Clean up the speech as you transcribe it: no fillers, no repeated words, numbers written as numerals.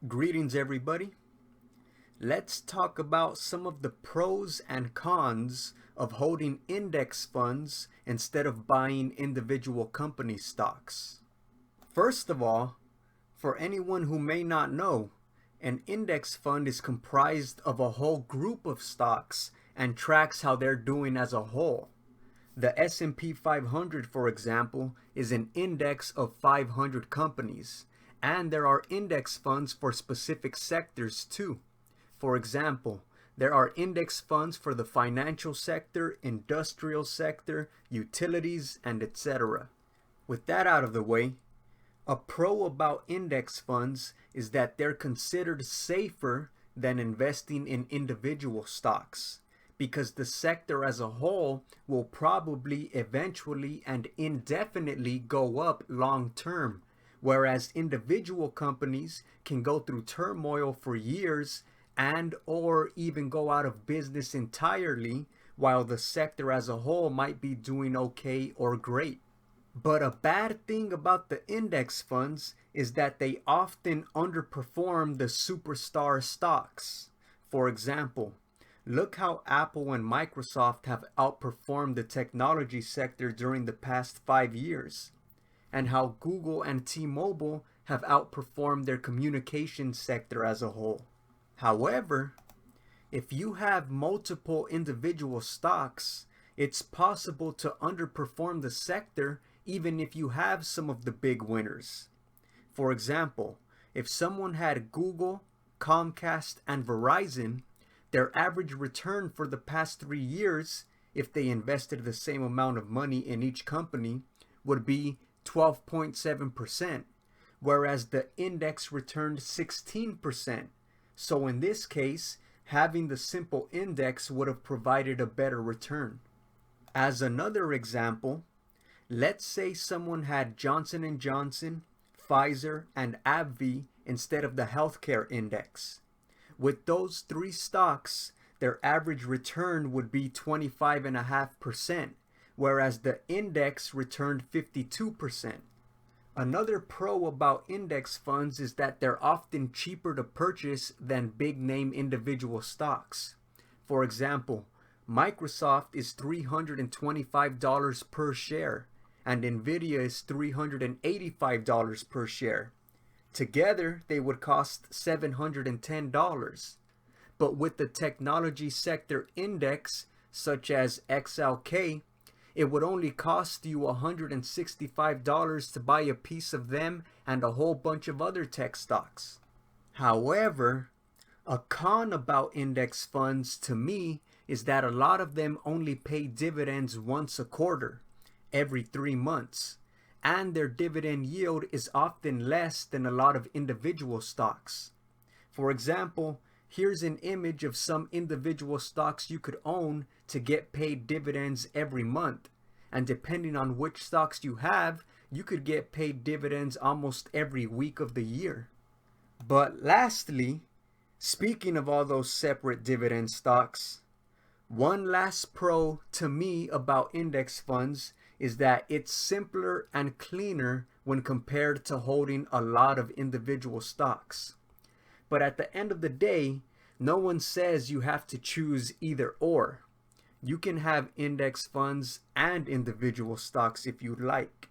Greetings, everybody. Let's talk about some of the pros and cons of holding index funds instead of buying individual company stocks. First of all, for anyone who may not know, an index fund is comprised of a whole group of stocks and tracks how they're doing as a whole. The S&P 500, for example, is an index of 500 companies, and there are index funds for specific sectors too. For example, there are index funds for the financial sector, industrial sector, utilities, and etc. With that out of the way, a pro about index funds is that they're considered safer than investing in individual stocks, because the sector as a whole will probably eventually and indefinitely go up long term, whereas individual companies can go through turmoil for years and or even go out of business entirely, while the sector as a whole might be doing okay or great. But a bad thing about the index funds is that they often underperform the superstar stocks. For example, look how Apple and Microsoft have outperformed the technology sector during the past 5 years, and how Google and T-Mobile have outperformed their communications sector as a whole. However, if you have multiple individual stocks, it's possible to underperform the sector even if you have some of the big winners. For example, if someone had Google, Comcast, and Verizon, their average return for the past 3 years, if they invested the same amount of money in each company, would be 12.7%, whereas the index returned 16%. So in this case, having the simple index would have provided a better return. As another example, let's say someone had Johnson & Johnson, Pfizer, and AbbVie instead of the healthcare index. With those three stocks, their average return would be 25.5%, whereas the index returned 52%. Another pro about index funds is that they're often cheaper to purchase than big name individual stocks. For example, Microsoft is $325 per share, and Nvidia is $385 per share. Together, they would cost $710. But with the technology sector index, such as XLK, it would only cost you $165 to buy a piece of them and a whole bunch of other tech stocks. However, a con about index funds to me is that a lot of them only pay dividends once a quarter, every 3 months, and their dividend yield is often less than a lot of individual stocks. For example, here's an image of some individual stocks you could own to get paid dividends every month, and depending on which stocks you have, you could get paid dividends almost every week of the year. But lastly, speaking of all those separate dividend stocks, one last pro to me about index funds is that it's simpler and cleaner when compared to holding a lot of individual stocks. But at the end of the day, no one says you have to choose either or. You can have index funds and individual stocks if you'd like.